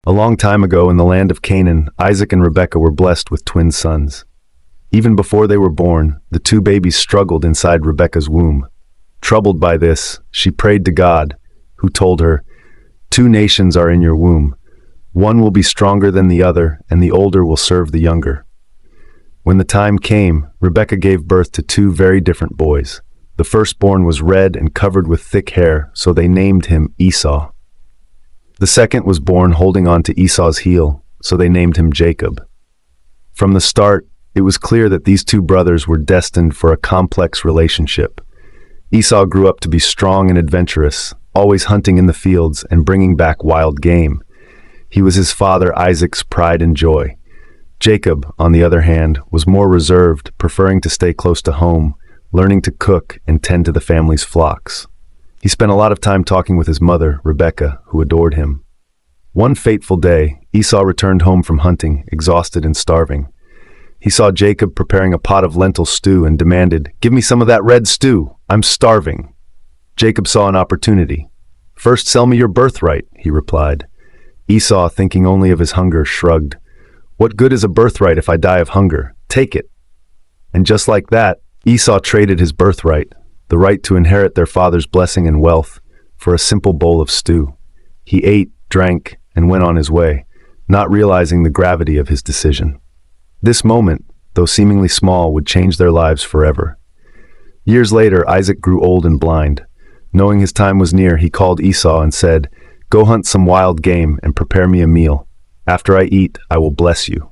A long time ago in the land of Canaan, Isaac and Rebekah were blessed with twin sons. Even before they were born, the two babies struggled inside Rebekah's womb. Troubled by this, she prayed to God, who told her, "Two nations are in your womb. One will be stronger than the other, and the older will serve the younger." When the time came, Rebekah gave birth to two very different boys. The firstborn was red and covered with thick hair, so they named him Esau. The second was born holding on to Esau's heel, so they named him Jacob. From the start, it was clear that these two brothers were destined for a complex relationship. Esau grew up to be strong and adventurous, always hunting in the fields and bringing back wild game. He was his father Isaac's pride and joy. Jacob, on the other hand, was more reserved, preferring to stay close to home, learning to cook and tend to the family's flocks. He spent a lot of time talking with his mother, Rebekah, who adored him. One fateful day, Esau returned home from hunting, exhausted and starving. He saw Jacob preparing a pot of lentil stew and demanded, "Give me some of that red stew. I'm starving." Jacob saw an opportunity. "First sell me your birthright," he replied. Esau, thinking only of his hunger, shrugged. "What good is a birthright if I die of hunger? Take it." And just like that, Esau traded his birthright, the right to inherit their father's blessing and wealth, for a simple bowl of stew. He ate, drank, and went on his way, not realizing the gravity of his decision. This moment, though seemingly small, would change their lives forever. Years later, Isaac grew old and blind. Knowing his time was near, he called Esau and said, "Go hunt some wild game and prepare me a meal. After I eat, I will bless you."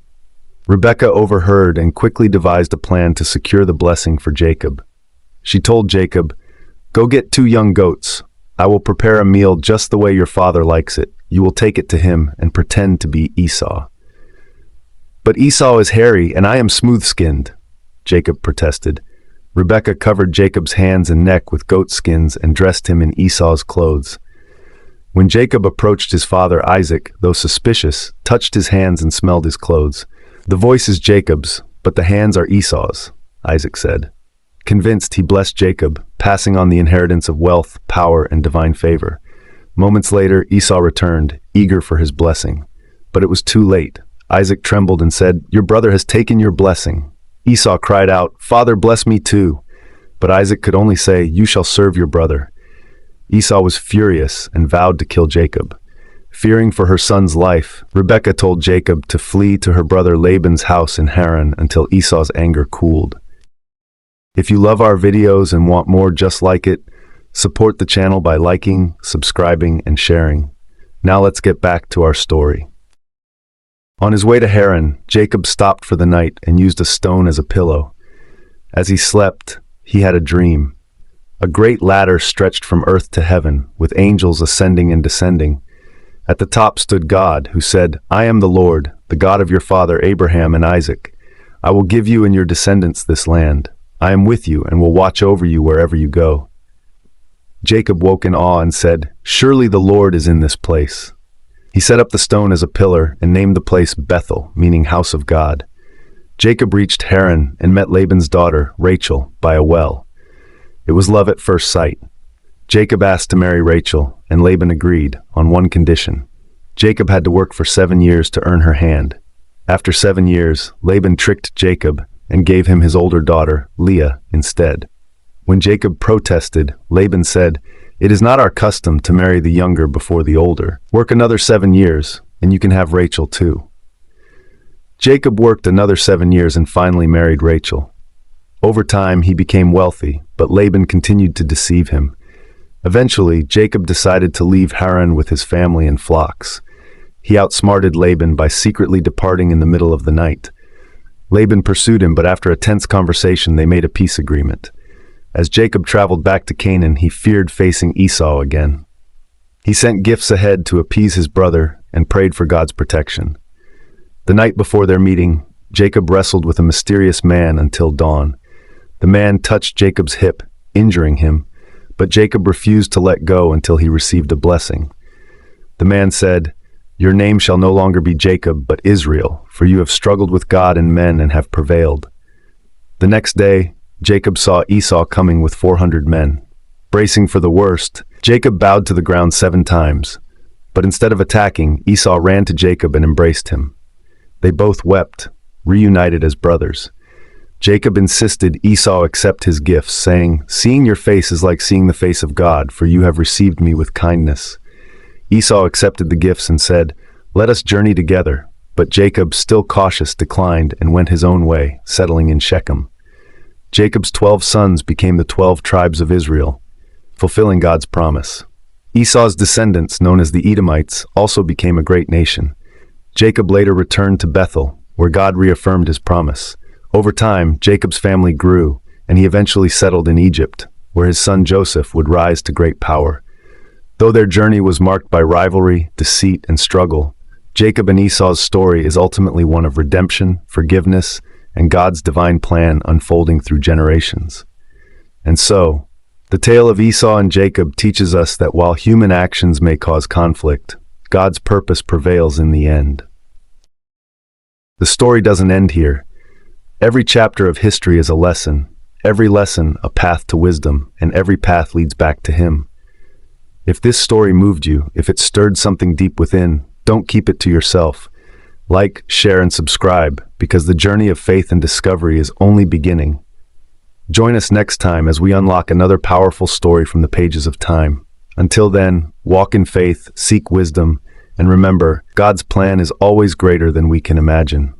Rebekah overheard and quickly devised a plan to secure the blessing for Jacob. She told Jacob, "Go get 2 young goats. I will prepare a meal just the way your father likes it. You will take it to him and pretend to be Esau." "But Esau is hairy and I am smooth-skinned," Jacob protested. Rebekah covered Jacob's hands and neck with goat skins and dressed him in Esau's clothes. When Jacob approached his father Isaac, though suspicious, touched his hands and smelled his clothes. "The voice is Jacob's, but the hands are Esau's," Isaac said. Convinced, he blessed Jacob, passing on the inheritance of wealth, power, and divine favor. Moments later, Esau returned, eager for his blessing. But it was too late. Isaac trembled and said, "Your brother has taken your blessing." Esau cried out, "Father, bless me too." But Isaac could only say, "You shall serve your brother." Esau was furious and vowed to kill Jacob. Fearing for her son's life, Rebekah told Jacob to flee to her brother Laban's house in Haran until Esau's anger cooled. If you love our videos and want more just like it, support the channel by liking, subscribing, and sharing. Now let's get back to our story. On his way to Haran, Jacob stopped for the night and used a stone as a pillow. As he slept, he had a dream. A great ladder stretched from earth to heaven, with angels ascending and descending. At the top stood God, who said, "I am the Lord, the God of your father Abraham and Isaac. I will give you and your descendants this land. I am with you and will watch over you wherever you go." Jacob woke in awe and said, "Surely the Lord is in this place." He set up the stone as a pillar and named the place Bethel, meaning house of God. Jacob reached Haran and met Laban's daughter, Rachel, by a well. It was love at first sight. Jacob asked to marry Rachel, and Laban agreed, on one condition. Jacob had to work for 7 years to earn her hand. After 7 years, Laban tricked Jacob and gave him his older daughter, Leah, instead. When Jacob protested, Laban said, "It is not our custom to marry the younger before the older. Work another 7 years, and you can have Rachel too." Jacob worked another 7 years and finally married Rachel. Over time, he became wealthy, but Laban continued to deceive him. Eventually, Jacob decided to leave Haran with his family and flocks. He outsmarted Laban by secretly departing in the middle of the night. Laban pursued him, but after a tense conversation, they made a peace agreement. As Jacob traveled back to Canaan, he feared facing Esau again. He sent gifts ahead to appease his brother and prayed for God's protection. The night before their meeting, Jacob wrestled with a mysterious man until dawn. The man touched Jacob's hip, injuring him, but Jacob refused to let go until he received a blessing. The man said, "Your name shall no longer be Jacob, but Israel, for you have struggled with God and men and have prevailed." The next day, Jacob saw Esau coming with 400 men. Bracing for the worst, Jacob bowed to the ground 7 times. But instead of attacking, Esau ran to Jacob and embraced him. They both wept, reunited as brothers. Jacob insisted Esau accept his gifts, saying, "Seeing your face is like seeing the face of God, for you have received me with kindness." Esau accepted the gifts and said, "Let us journey together." But Jacob, still cautious, declined and went his own way, settling in Shechem. Jacob's 12 sons became the 12 tribes of Israel, fulfilling God's promise. Esau's descendants, known as the Edomites, also became a great nation. Jacob later returned to Bethel, where God reaffirmed his promise. Over time, Jacob's family grew, and he eventually settled in Egypt, where his son Joseph would rise to great power. Though their journey was marked by rivalry, deceit, and struggle, Jacob and Esau's story is ultimately one of redemption, forgiveness, and God's divine plan unfolding through generations. And so, the tale of Esau and Jacob teaches us that while human actions may cause conflict, God's purpose prevails in the end. The story doesn't end here. Every chapter of history is a lesson, every lesson a path to wisdom, and every path leads back to Him. If this story moved you, if it stirred something deep within, don't keep it to yourself. Like, share, and subscribe, because the journey of faith and discovery is only beginning. Join us next time as we unlock another powerful story from the pages of time. Until then, walk in faith, seek wisdom, and remember, God's plan is always greater than we can imagine.